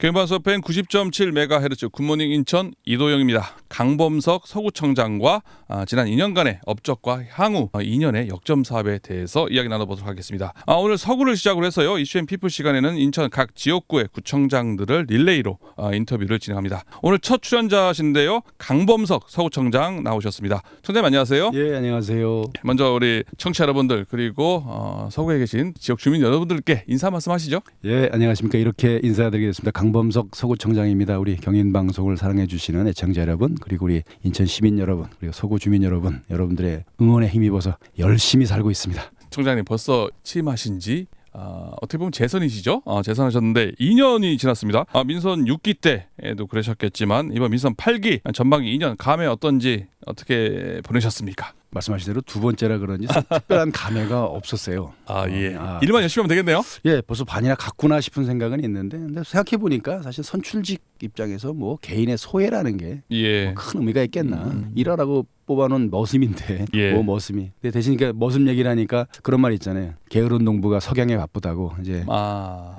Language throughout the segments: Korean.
경인방송 FM 90.7MHz 굿모닝 인천 이도영입니다. 강범석 서구청장과 지난 2년간의 업적과 향후 2년의 역점 사업에 대해서 이야기 나눠보도록 하겠습니다. 오늘 서구를 시작으로 해서요. 이슈앤피플 시간에는 인천 각 지역구의 구청장들을 릴레이로 인터뷰를 진행합니다. 오늘 첫 출연자신데요. 강범석 서구청장 나오셨습니다. 청장님 안녕하세요. 예, 안녕하세요. 먼저 우리 청취자 여러분들 그리고 서구에 계신 지역 주민 여러분들께 인사 말씀하시죠. 예, 안녕하십니까. 이렇게 인사드리겠습니다. 강범석 서구청장입니다. 우리 경인방송을 사랑해 주시는 애청자 여러분, 그리고 우리 인천 시민 여러분, 그리고 서구 주민 여러분, 여러분들의 응원에 힘입어서 열심히 살고 있습니다. 청장님 벌써 취임하신 지 어떻게 보면 재선이시죠? 재선하셨는데 2년이 지났습니다. 민선 6기 때에도 그러셨겠지만 이번 민선 8기 전반기 2년 감회 어떤지 어떻게 보내셨습니까? 말씀하신 대로 두 번째라 그런지 특별한 감회가 없었어요. 예. 일만 열심히 하면 되겠네요. 예, 벌써 반이나 갔구나 싶은 생각은 있는데, 근데 생각해 보니까 사실 선출직 입장에서 뭐 개인의 소외라는 게 큰 의미가 있겠나. 일하라고 뽑아놓은 머슴인데 뭐 머슴이. 근데 대신 머슴 얘기를 하니까 그런 말 있잖아요. 게으른 농부가 석양에 바쁘다고. 이제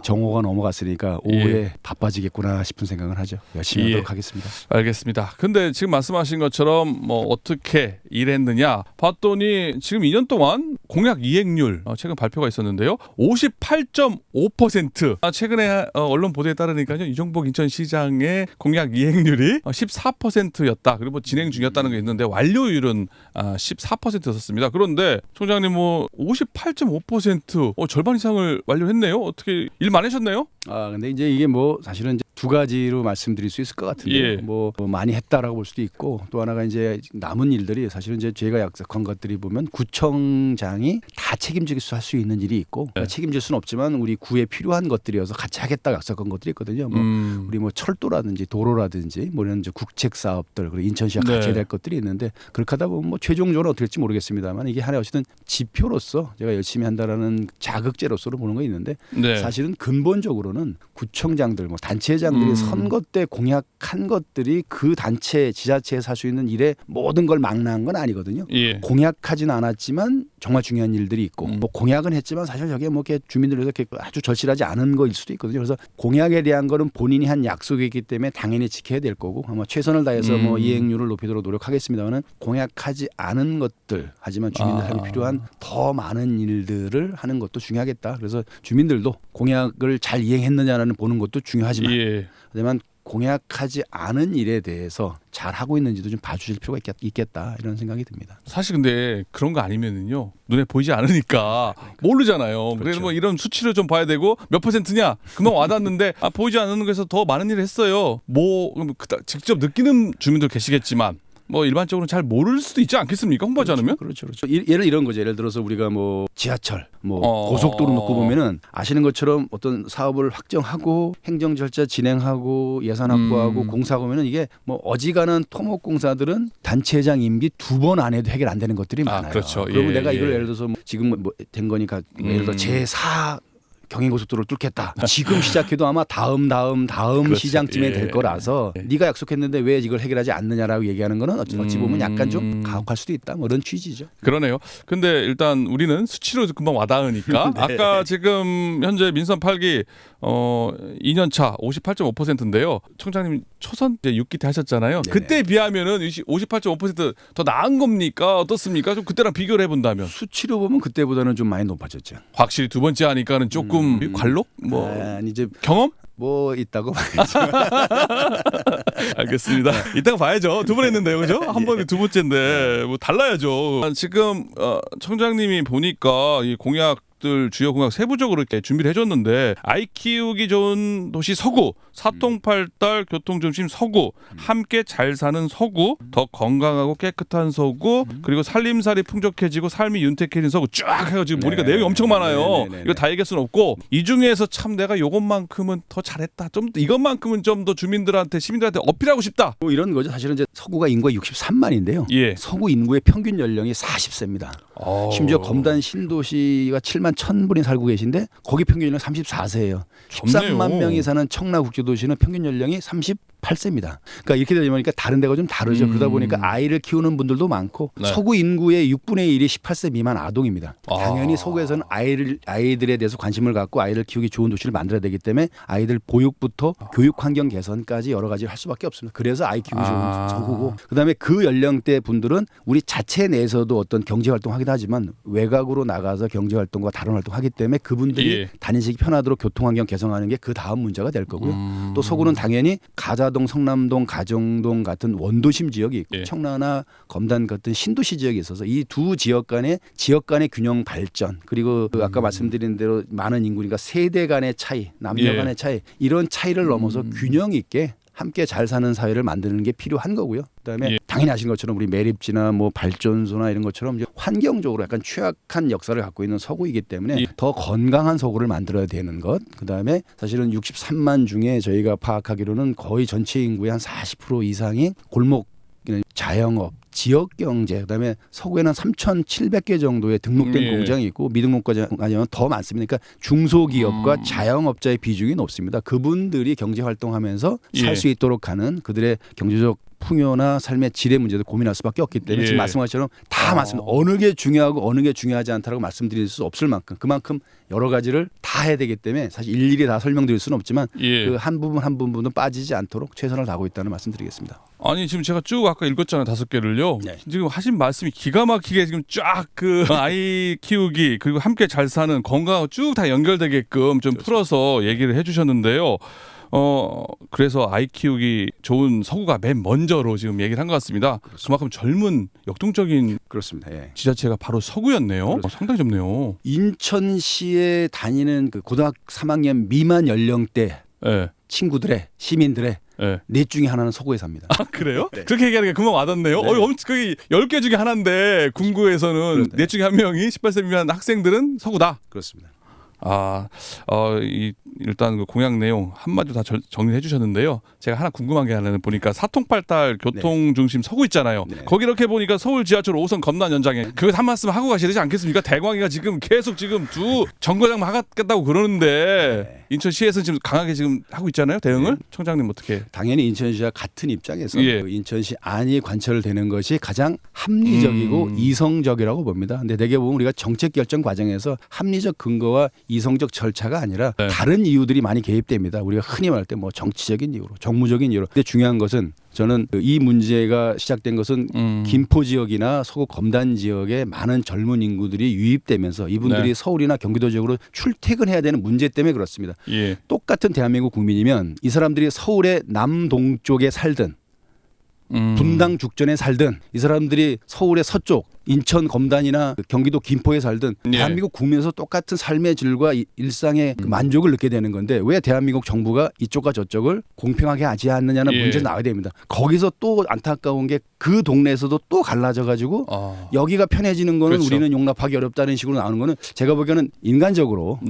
정오가 넘어갔으니까 오후에 바빠지겠구나 싶은 생각을 하죠. 열심히 하도록 하겠습니다. 알겠습니다. 근데 지금 말씀하신 것처럼 뭐 어떻게 일했느냐 봤더니 지금 2년 동안 공약 이행률 최근 발표가 있었는데요. 58.5%. 최근에 언론 보도에 따르니까요. 이종복 인천시장의 공약 이행률이 14%였다. 그리고 진행 중이었다는 게 있는데 완료율은 14%였습니다. 그런데 총장님 58.5% 절반 이상을 완료했네요. 어떻게 일 많이 하셨네요? 근데 이제 이게 사실은 이제 두 가지로 말씀드릴 수 있을 것 같은데 뭐 많이 했다라고 볼 수도 있고, 또 하나가 이제 남은 일들이 사실은 이제 제가 약속한 것들이 보면 구청장이 다 책임질 수 있는 일이 있고 책임질 수는 없지만 우리 구에 필요한 것들이어서 같이 하겠다 약속한 것들이 있거든요. 우리 철도라든지 도로라든지 이런 이제 국책 사업들, 그리고 인천시와 같이 해야 될 것들이 있는데, 그렇게 하다 보면 최종적으로 어떻게 될지 모르겠습니다만 이게 하나의 어쨌든 지표로서 제가 열심히 한다라는 자극제로서 보는 거 있는데 사실은 근본적으로는 구청장들 단체장들이 선거 때 공약한 것들이 그 단체 지자체에서 할 수 있는 일에 모든 걸 망라한 건 아니거든요. 공약하지는 않았지만 정말 중요한 일들이 있고 공약은 했지만 사실 저게 이렇게 주민들에서 아주 절실하지 않은 거일 수도 있거든요. 그래서 공약에 대한 거는 본인이 한 약속이기 때문에 당연히 지켜야 될 거고 아마 최선을 다해서 이행률을 높이도록 노력하겠습니다만, 공약하지 않은 것들 하지만 주민들에게 필요한 더 많은 일들을 하는 것도 중요하겠다. 그래서 주민들도 공약을 잘 이행했느냐는 보는 것도 중요하지만 하지만 공약하지 않은 일에 대해서 잘 하고 있는지도 좀 봐주실 필요가 있겠다 이런 생각이 듭니다. 사실 근데 그런 거 아니면은요 눈에 보이지 않으니까 모르잖아요. 그래서 뭐 이런 수치를 좀 봐야 되고 몇 %냐 금방 와닿는데 보이지 않는 곳에서 더 많은 일을 했어요. 직접 느끼는 주민들 계시겠지만 일반적으로 잘 모를 수도 있지 않겠습니까? 홍보하지 않으면? 그렇죠. 이런 거죠. 예를 들어서 우리가 지하철, 고속도로 놓고 보면은 아시는 것처럼 어떤 사업을 확정하고 행정 절차 진행하고 예산 확보하고 공사하고 보면은 이게 어지간한 토목공사들은 단체장 임기 2번 안 해도 해결 안 되는 것들이 많아요. 그렇죠. 그리고 내가 이걸 예를 들어서 지금 된 거니까 예를 들어 제4 경인고속도로를 뚫겠다. 지금 시작해도 아마 다음 시장쯤에 될 거라서 네가 약속했는데 왜 이걸 해결하지 않느냐라고 얘기하는 거는 어찌 보면 약간 좀 가혹할 수도 있다. 이런 취지죠. 그러네요. 근데 일단 우리는 수치로 금방 와닿으니까 아까 지금 현재 민선 8기 2년 차 58.5%인데요. 청장님 초선 6기 때 하셨잖아요. 그때 비하면은 58.5% 더 나은 겁니까? 어떻습니까? 좀 그때랑 비교를 해본다면. 수치로 보면 그때보다는 좀 많이 높아졌죠. 확실히 두 번째 하니까는 조금 관록? 이제 경험? 있다고 봐야죠. 알겠습니다. 이따가 봐야죠. 두 번 했는데요, 그죠? 한 번에 두 번째인데 달라야죠. 지금 청장님이 보니까 이 주요 공약 세부적으로 이렇게 준비를 해줬는데, 아이 키우기 좋은 도시 서구, 사통팔달 교통중심 서구, 함께 잘 사는 서구, 더 건강하고 깨끗한 서구, 그리고 살림살이 풍족해지고 삶이 윤택해진 서구 쫙 해가지고 보니까 내용이 엄청 많아요. 이거 다 얘기할 수는 없고, 이 중에서 참 내가 요것만큼은 더 잘했다, 좀 이것만큼은 좀 더 주민들한테 시민들한테 어필하고 싶다. 이런 거죠. 사실은 이제 서구가 인구가 63만인데요. 서구 인구의 평균 연령이 40세입니다. 심지어 검단 신도시가 7만 8만 1,000분이 살고 계신데 거기 평균 연령 34세예요. 13만 명이 사는 청라 국제도시는 평균 연령이 38세입니다. 그러니까 이렇게 되다 보니까 다른 데가 좀 다르죠. 그러다 보니까 아이를 키우는 분들도 많고 네. 서구 인구의 6분의 1이 18세 미만 아동입니다. 당연히 서구에서는 아이들에 대해서 관심을 갖고 아이를 키우기 좋은 도시를 만들어야 되기 때문에 아이들 보육부터 교육 환경 개선까지 여러 가지 할 수밖에 없습니다. 그래서 아이 키우기 좋은 서구고 그다음에 그 연령대 분들은 우리 자체 내에서도 어떤 경제 활동하기도 하지만 외곽으로 나가서 경제 활동과 다른 활동하기 때문에 그분들이 다니시기 편하도록 교통 환경 개선하는 게 그 다음 문제가 될 거고요. 또 서구는 당연히 가자동, 성남동, 가정동 같은 원도심 지역이 있고 청라나 검단 같은 신도시 지역이 있어서 이 두 지역 간의 균형 발전 그리고 그 아까 말씀드린 대로 많은 인구니까 세대 간의 차이, 남녀 간의 차이 이런 차이를 넘어서 균형 있게 함께 잘 사는 사회를 만드는 게 필요한 거고요. 그다음에 당연히 아시는 것처럼 우리 매립지나 뭐 발전소나 이런 것처럼 이제 환경적으로 약간 취약한 역사를 갖고 있는 서구이기 때문에 더 건강한 서구를 만들어야 되는 것. 그다음에 사실은 63만 중에 저희가 파악하기로는 거의 전체 인구의 한 40% 이상이 골목 자영업, 지역 경제, 그다음에 서구에는 3,700개 정도의 등록된 공장이 있고 미등록까지 하면 더 많습니다. 그러니까 중소기업과 자영업자의 비중이 높습니다. 그분들이 경제 활동하면서 살 수 있도록 하는 그들의 경제적 풍요나 삶의 질의 문제도 고민할 수밖에 없기 때문에 지금 말씀하신 것처럼 다 맞습니다. 어느 게 중요하고 어느 게 중요하지 않다라고 말씀드릴 수 없을 만큼 그만큼 여러 가지를 다 해야 되기 때문에 사실 일일이 다 설명드릴 수는 없지만 그 한 부분 한 부분은 빠지지 않도록 최선을 다하고 있다는 말씀드리겠습니다. 아니 지금 제가 쭉 아까 읽었잖아요 5개를요. 지금 하신 말씀이 기가 막히게 지금 쫙 그 아이 키우기 그리고 함께 잘 사는 건강하고 쭉 다 연결되게끔 좀 풀어서 얘기를 해주셨는데요. 그래서 아이 키우기 좋은 서구가 맨 먼저로 지금 얘기를 한 것 같습니다. 그렇습니다. 그만큼 젊은 역동적인 그렇습니다. 지자체가 바로 서구였네요. 상당히 젊네요. 인천시에 다니는 그 고등학교 3학년 미만 연령대 친구들의 시민들의 넷 중에 하나는 서구에 삽니다. 아 그래요? 그렇게 얘기하니까 금방 와닿네요. 거의 10개 중에 하나인데 군구에서는 넷 중에 한 명이 18세 미만 학생들은 서구다. 그렇습니다. 일단 그 공약 내용 한마디로 다 정리해 주셨는데요. 제가 하나 궁금한 게 하나는 보니까 사통팔달 교통 중심 서구 있잖아요. 거기 이렇게 보니까 서울 지하철 5호선 검단 연장에 그거 한 말씀 하고 가셔야 되지 않겠습니까? 대광이가 지금 계속 지금 두 정거장 막았겠다고 그러는데 인천시에서 지금 강하게 지금 하고 있잖아요. 대응을 청장님 어떻게? 당연히 인천시와 같은 입장에서 그 인천시 안이 관철되는 것이 가장 합리적이고 이성적이라고 봅니다. 근데 대개 보면 우리가 정책 결정 과정에서 합리적 근거와 이성적 절차가 아니라 다른 이유들이 많이 개입됩니다. 우리가 흔히 말할 때 뭐 정치적인 이유로, 정무적인 이유로. 근데 중요한 것은 저는 이 문제가 시작된 것은 김포 지역이나 서구 검단 지역에 많은 젊은 인구들이 유입되면서 이분들이 서울이나 경기도 지역으로 출퇴근해야 되는 문제 때문에 그렇습니다. 똑같은 대한민국 국민이면 이 사람들이 서울의 남동쪽에 살든 분당 죽전에 살든 이 사람들이 서울의 서쪽 인천 검단이나 경기도 김포에 살든 대한민국 국민에서 똑같은 삶의 질과 일상의 그 만족을 느끼게 되는 건데 왜 대한민국 정부가 이쪽과 저쪽을 공평하게 하지 않느냐는 문제가 나와야 됩니다. 거기서 또 안타까운 게 그 동네에서도 또 갈라져 가지고 여기가 편해지는 거는 우리는 용납하기 어렵다는 식으로 나오는 거는 제가 보기에는 인간적으로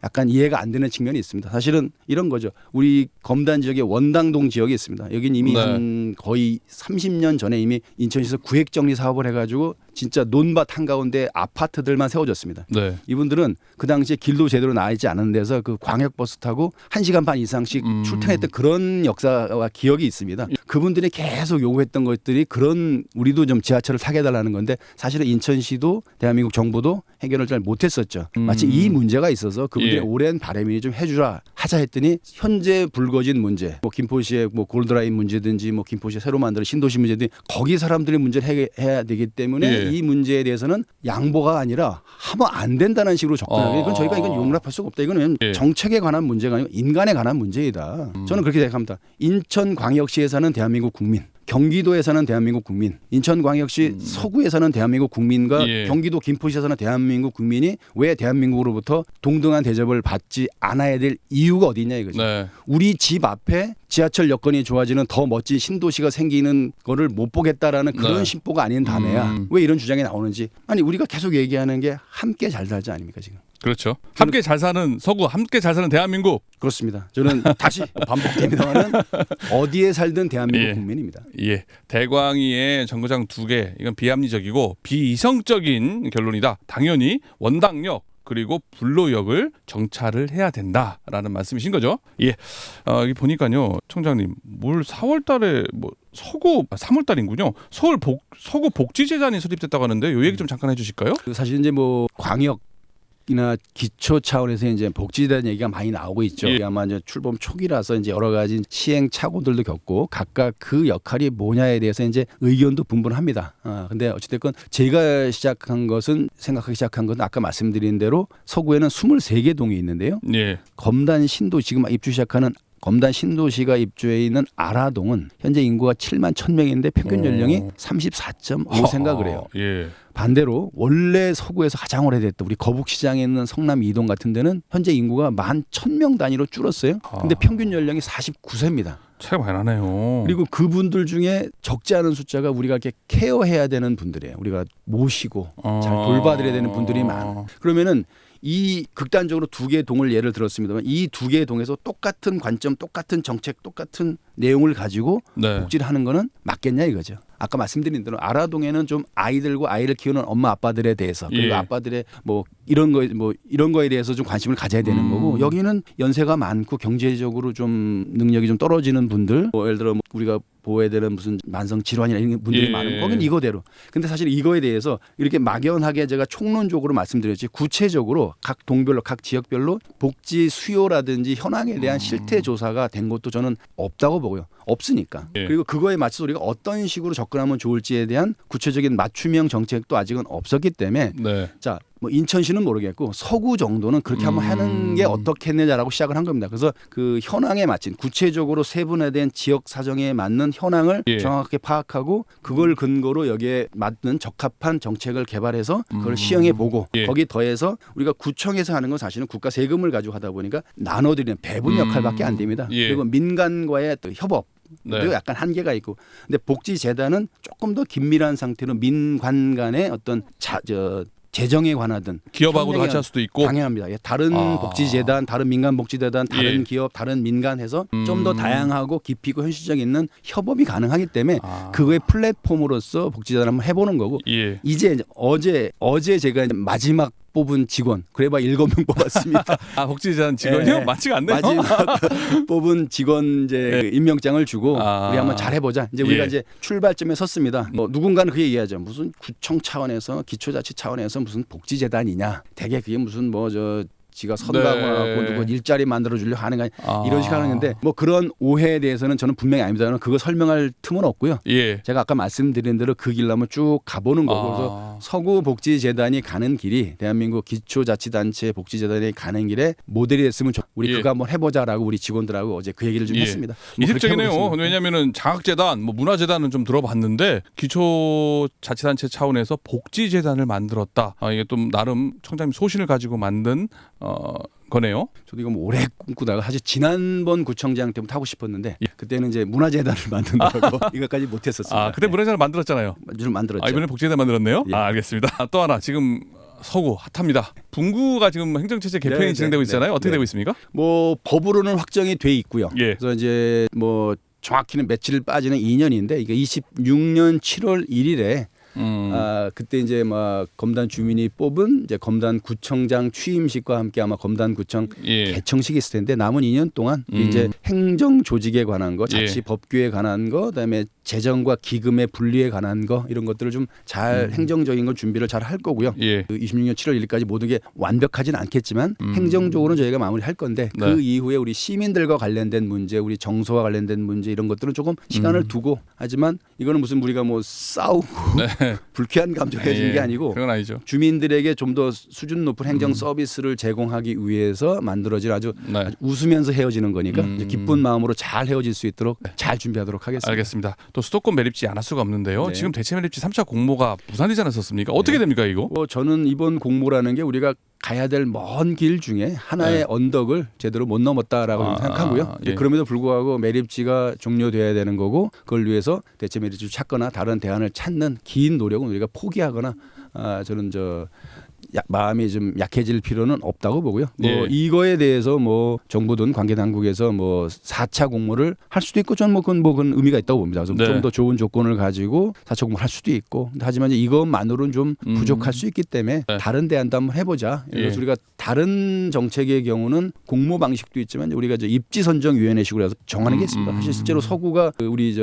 약간 이해가 안 되는 측면이 있습니다. 사실은 이런 거죠. 우리 검단 지역에 원당동 지역이 있습니다. 여긴 이미 한 거의 30년 전에 이미 인천시에서 구획정리 사업을 해가지고 진짜 논밭 한가운데 아파트들만 세워졌습니다. 이분들은 그 당시에 길도 제대로 나와 있지 않은 데서 그 광역버스 타고 1시간 반 이상씩 출퇴근했던 그런 역사와 기억이 있습니다. 그분들이 계속 요구했던 것들이 그런 우리도 좀 지하철을 타게 해달라는 건데 사실은 인천시도 대한민국 정부도 해결을 잘 못했었죠. 마치 이 문제가 있어서 그분들의 오랜 바람이 좀 해주라 하자 했더니 현재 불거진 문제 뭐 김포시의 뭐 골드라인 문제든지 뭐 김포시 새로 만드는 신도시 문제든지 거기 사람들의 문제를 해결해야 되기 때문에 이 문제에 대해서는 양보가 아니라 하면 안 된다는 식으로 접근하고 이건 저희가 이건 용납할 수가 없다. 이거는 정책에 관한 문제가 아니고 인간에 관한 문제이다. 저는 그렇게 생각합니다. 인천광역시에 사는 대한민국 국민 경기도에 사는 대한민국 국민, 인천광역시 서구에 사는 대한민국 국민과 경기도 김포시에 사는 대한민국 국민이 왜 대한민국으로부터 동등한 대접을 받지 않아야 될 이유가 어디 있냐 이거죠. 우리 집 앞에 지하철 여건이 좋아지는 더 멋진 신도시가 생기는 거를 못 보겠다라는 그런 심보가 아닌 다음에야 왜 이런 주장이 나오는지. 아니 우리가 계속 얘기하는 게 함께 잘 살자 아닙니까 지금. 그렇죠. 함께 잘 사는 서구, 함께 잘 사는 대한민국. 그렇습니다. 저는 다시 반복됩니다만은 어디에 살든 대한민국 국민입니다. 대광이의 정거장 2개 이건 비합리적이고 비이성적인 결론이다. 당연히 원당역 그리고 불로역을 정차를 해야 된다라는 말씀이신 거죠. 예, 여기 보니까요, 청장님, 뭘 4월달에 뭐 서구 3월달인군요. 서구 복지재단이 설립됐다고 하는데 요 얘기 좀 잠깐 해주실까요? 사실 이제 뭐 광역이나 기초 차원에서 이제 복지재단 얘기가 많이 나오고 있죠. 예. 아마 이제 출범 초기라서 이제 여러 가지 시행착오들도 겪고 각각 그 역할이 뭐냐에 대해서 이제 의견도 분분합니다. 근데 어찌됐건 제가 생각하기 시작한 것은 아까 말씀드린 대로 서구에는 23개 동이 있는데요. 예. 검단 신도 지금 입주 시작하는 검단 신도시가 입주해 있는 아라동은 현재 인구가 7만 1,000명인데 평균 연령이 34.5세인가 그래요. 예. 반대로 원래 서구에서 가장 오래됐던 우리 거북시장에 있는 성남 이동 같은 데는 현재 인구가 11,000명 단위로 줄었어요. 근데 평균 연령이 49세입니다. 차이가 많이 나네요. 그리고 그분들 중에 적지 않은 숫자가 우리가 이렇게 케어해야 되는 분들이에요. 우리가 모시고 잘 돌봐드려야 되는 분들이 많아요. 그러면은 이 극단적으로 두 개의 동을 예를 들었습니다만 이 두 개의 동에서 똑같은 관점, 똑같은 정책, 똑같은 내용을 가지고 네. 복지를 하는 거는 맞겠냐 이거죠. 아까 말씀드린 대로 아라동에는 좀 아이들과 아이를 키우는 엄마 아빠들에 대해서 그리고 예. 아빠들의 뭐 이런 거에 대해서 좀 관심을 가져야 되는 거고 여기는 연세가 많고 경제적으로 좀 능력이 좀 떨어지는 분들 뭐 예를 들어 뭐 우리가 보호해야 되는 무슨 만성 질환이나 이런 분들이 예. 많은 거긴 이거대로. 근데 사실 이거에 대해서 이렇게 막연하게 제가 총론적으로 말씀드렸지 구체적으로 각 동별로 각 지역별로 복지 수요라든지 현황에 대한 실태 조사가 된 것도 저는 없다고 보고요. 없으니까. 예. 그리고 그거에 맞춰서 우리가 어떤 식으로 접근하면 좋을지에 대한 구체적인 맞춤형 정책도 아직은 없었기 때문에 네. 자, 뭐 인천시는 모르겠고 서구 정도는 그렇게 한번 하는 게 어떻겠느냐라고 시작을 한 겁니다. 그래서 그 현황에 맞춘 구체적으로 세분화된 지역 사정에 맞는 현황을 예. 정확하게 파악하고 그걸 근거로 여기에 맞는 적합한 정책을 개발해서 그걸 시행해 보고 예. 거기 더해서 우리가 구청에서 하는 건 사실은 국가 세금을 가지고 하다 보니까 나눠드리는 배분 역할밖에 안 됩니다. 예. 그리고 민간과의 또 협업 네. 도 약간 한계가 있고, 근데 복지재단은 조금 더 긴밀한 상태로 민관 간의 어떤 재정에 관하든 기업하고도 같이 할 수도 있고 당연합니다. 예, 다른 복지재단, 다른 민간 복지재단, 다른 예. 기업, 다른 민간 해서 좀 더 다양하고 깊이 있고 현실적 있는 협업이 가능하기 때문에 그거의 플랫폼으로서 복지재단을 한번 해보는 거고 예. 이제 어제 제가 이제 마지막 뽑은 직원 그래봐 7명 뽑았습니다. 복지재단 직원이요? 예. 많지가 않네요. 마지막 뽑은 직원 이제 그 임명장을 주고 우리 한번 잘해보자. 이제 우리가 예. 이제 출발점에 섰습니다. 뭐 누군가는 그 얘기하죠. 무슨 구청 차원에서 기초자치 차원에서 무슨 복지재단이냐. 대개 그게 무슨 지가 선거하고 누구 일자리 만들어 주려 하는 거 이런 식으로 하는데 뭐 그런 오해에 대해서는 저는 분명히 아닙니다. 그거 설명할 틈은 없고요. 예. 제가 아까 말씀드린 대로 그 길로 한번 쭉 가보는 거고 그래서 서구복지재단이 가는 길이 대한민국 기초자치단체 복지재단이 가는 길에 모델이 됐으면 우리 예. 그거 한번 해보자라고 우리 직원들하고 어제 그 얘기를 좀 예. 했습니다. 뭐 이색적이네요. 왜냐하면은 장학재단, 뭐 문화재단은 좀 들어봤는데 기초자치단체 차원에서 복지재단을 만들었다. 이게 좀 나름 청장님 소신을 가지고 만든 거네요. 저도 이거 뭐 오래 꿈꾸다가 사실 지난번 구청장 때부터 하고 싶었는데 그때는 이제 문화재단을 만든다고 이것까지 못했었습니다. 그때 문화재단을 만들었잖아요. 좀 만들었죠. 이번에 복지재단 만들었네요. 예. 알겠습니다. 또 하나 지금 서구 핫합니다. 분구가 지금 행정체제 개편이 네, 진행되고 네, 있잖아요. 어떻게 네. 되고 있습니까? 뭐 법으로는 확정이 돼 있고요. 예. 그래서 이제 뭐 정확히는 며칠 빠지는 2년인데 이게 26년 7월 1일에 그때 이제 막 검단 주민이 뽑은 이제 검단 구청장 취임식과 함께 아마 검단 구청 예. 개청식이 있을 텐데 남은 2년 동안 이제 행정 조직에 관한 거, 자치 예. 법규에 관한 거, 그다음에 재정과 기금의 분리에 관한 거 이런 것들을 좀 잘 행정적인 걸 준비를 잘 할 거고요. 예. 그 26년 7월 1일까지 모든 게 완벽하지는 않겠지만 행정적으로는 저희가 마무리할 건데 네. 그 이후에 우리 시민들과 관련된 문제, 우리 정서와 관련된 문제 이런 것들은 조금 시간을 두고 하지만 이거는 무슨 우리가 뭐 싸우고 네. 불쾌한 감정을 해주는 게 아니고 그건 아니죠. 주민들에게 좀 더 수준 높은 행정 서비스를 제공하기 위해서 만들어질 아주 네. 웃으면서 헤어지는 거니까 이제 기쁜 마음으로 잘 헤어질 수 있도록 잘 준비하도록 하겠습니다. 알겠습니다. 또 수도권 매립지 안 할 수가 없는데요. 네. 지금 대체 매립지 3차 공모가 무산되지 않았었습니까? 어떻게 됩니까 이거? 저는 이번 공모라는 게 우리가 가야 될 먼 길 중에 하나의 네. 언덕을 제대로 못 넘었다라고 생각하고요. 예. 그럼에도 불구하고 매립지가 종료돼야 되는 거고 그걸 위해서 대체 매립지를 찾거나 다른 대안을 찾는 긴 노력은 우리가 포기하거나 저는 마음이 좀 약해질 필요는 없다고 보고요. 뭐 예. 이거에 대해서 뭐 정부든 관계 당국에서 뭐 4차 공모를 할 수도 있고 저는 그건 의미가 있다고 봅니다. 그래서 네. 좀 더 좋은 조건을 가지고 4차 공모를 할 수도 있고 하지만 이제 이것만으로는 좀 부족할 수 있기 때문에 네. 다른 대안도 한번 해보자. 그래서 예. 우리가 다른 정책의 경우는 공모 방식도 있지만 우리가 이제 입지선정위원회식으로 해서 정하는 게 있습니다. 사실 실제로 서구가 우리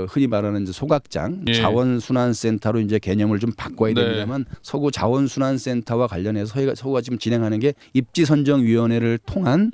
흔히 말하는 이제 소각장 예. 자원순환센터로 이제 개념을 좀 바꿔야 네. 됩니다만 서구 자원순환센터와 관련해서 서구가 지금 진행하는 게 입지선정위원회를 통한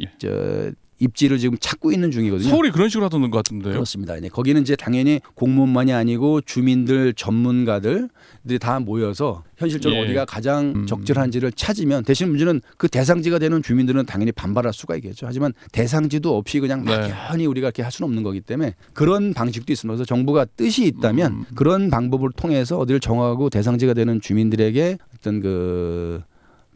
입지를 지금 찾고 있는 중이거든요. 서울이 그런 식으로 하던 것 같은데요. 그렇습니다. 네, 거기는 이제 당연히 공무원만이 아니고 주민들, 전문가들이 다 모여서 현실적으로 예. 어디가 가장 적절한지를 찾으면 대신 문제는 그 대상지가 되는 주민들은 당연히 반발할 수가 있겠죠. 하지만 대상지도 없이 그냥 네. 막연히 우리가 이렇게 할 수는 없는 거기 때문에 그런 방식도 있습니다. 그래서 정부가 뜻이 있다면 그런 방법을 통해서 어디를 정하고 대상지가 되는 주민들에게 어떤 그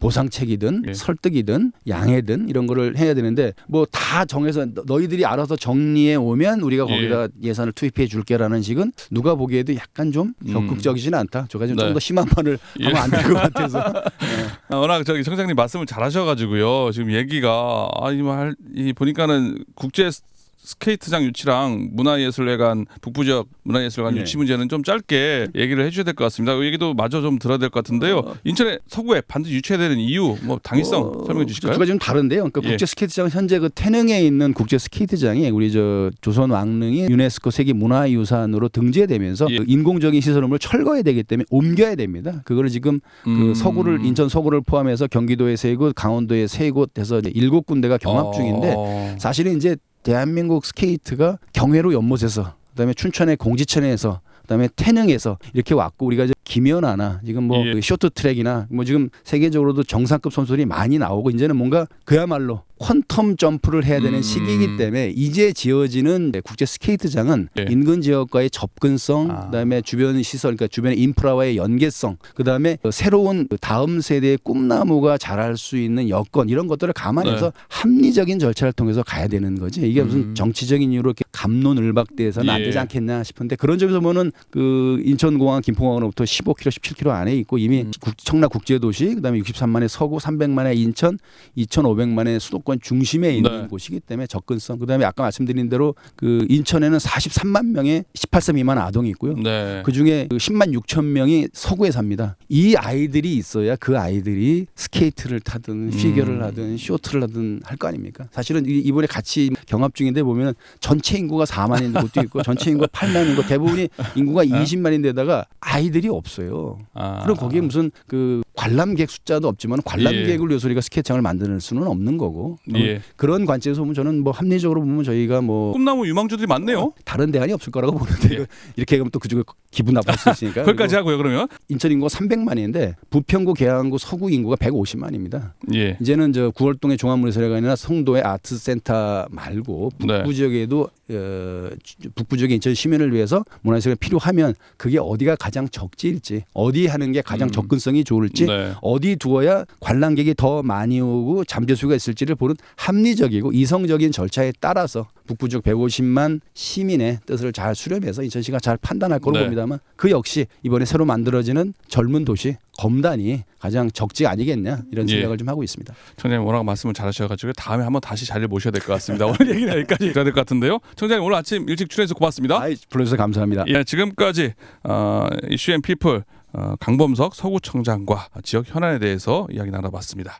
보상책이든 예. 설득이든 양해든 이런 거를 해야 되는데 뭐 다 정해서 너희들이 알아서 정리해 오면 우리가 거기다 예산을 투입해 줄게라는 식은 누가 보기에도 약간 좀 적극적이지는 않다. 저가 좀 더 심한 말을 하면 안 될 것 같아서. 워낙 청장님 말씀을 잘하셔가지고요. 지금 얘기가 보니까는 국제 스케이트장 유치랑 문화예술회관 북부 지역 문화예술관 네. 유치 문제는 좀 짧게 얘기를 해주셔야 될 것 같습니다. 그 얘기도 마저 좀 들어야 될 것 같은데요. 인천의 서구에 반드시 유치해야 되는 이유, 뭐 당위성 설명해 주실까요? 두 가지 좀 다른데요. 그러니까 국제 스케이트장 현재 그 태릉에 있는 국제 스케이트장이 우리 조선 왕릉이 유네스코 세계 문화유산으로 등재되면서 그 인공적인 시설물을 철거해야 되기 때문에 옮겨야 됩니다. 그거를 지금 그 인천 서구를 포함해서 경기도에 3곳, 강원도에 3곳에서 7군데가 경합 중인데 사실은 이제 대한민국 스케이트가 경회로 연못에서 그다음에 춘천의 공지천에서 그다음에 태릉에서 이렇게 왔고 우리가 이제 김연아나 지금 뭐 쇼트트랙이나 뭐 지금 세계적으로도 정상급 선수들이 많이 나오고 이제는 뭔가 그야말로 퀀텀 점프를 해야 되는 시기이기 때문에 이제 지어지는 국제 스케이트장은 인근 지역과의 접근성, 그다음에 주변 시설, 그러니까 주변의 인프라와의 연계성, 그다음에 새로운 다음 세대의 꿈나무가 자랄 수 있는 여건 이런 것들을 감안해서 합리적인 절차를 통해서 가야 되는 거지. 이게 무슨 정치적인 이유로 이렇게 갑론을박대해서는 안 되지 않겠나 싶은데 그런 점에서 보면 그 인천공항, 김포공항으로부터 15km, 17km 안에 있고 이미 청라 국제도시, 그다음에 63만의 서구, 300만의 인천, 2,500만의 수도권 중심에 있는 곳이기 때문에 접근성. 그다음에 아까 말씀드린 대로 그 인천에는 43만 명의 18세 미만 아동이 있고요. 그 중에 10만 6천 명이 서구에 삽니다. 이 아이들이 있어야 그 아이들이 스케이트를 타든 피겨를 하든 쇼트를 하든 할 거 아닙니까? 사실은 이번에 같이 경합 중인데 보면 전체 인구가 4만인 곳도 있고 전체 인구가 8만인 곳 대부분이 인구가 20만인데다가 아이들이 없어요. 그럼 거기에 무슨 그 관람객 숫자도 없지만 관람객을 위해서 우리가 스케이트장을 만들 수는 없는 거고 그런 관점에서 보면 저는 뭐 합리적으로 보면 저희가 뭐 꿈나무 유망주들이 많네요. 다른 대안이 없을 거라고 보는데 이렇게 하면 또 그쪽에 기분 나쁠 수 있으니까 거기까지 하고요. 그러면 인천 인구가 300만인데 부평구, 계양구, 서구 인구가 150만입니다. 이제는 저 구월동의 종합문화예술회관이나 성도의 아트센터 말고 북부 지역에도 북부 지역의 인천 시민을 위해서 문화예술이 필요하면 그게 어디가 가장 적지일지 어디 하는 게 가장 접근성이 좋을지 어디 두어야 관람객이 더 많이 오고 잠재 수가 있을지를 보는 합리적이고 이성적인 절차에 따라서 북부 지역 150만 시민의 뜻을 잘 수렴해서 인천시가 잘 판단할 거로 봅니다만 그 역시 이번에 새로 만들어지는 젊은 도시 검단이 가장 적지 아니겠냐 이런 생각을 좀 하고 있습니다. 청장님 워낙 말씀을 잘하셔가지고 다음에 한번 다시 자리를 모셔야 될 것 같습니다. 오늘 얘기는 여기까지 해야 될 것 같은데요. 청장님 오늘 아침 일찍 출연해서 고맙습니다. 불러주셔서 감사합니다. 지금까지 이슈 앤 피플 강범석 서구청장과 지역 현안에 대해서 이야기 나눠봤습니다.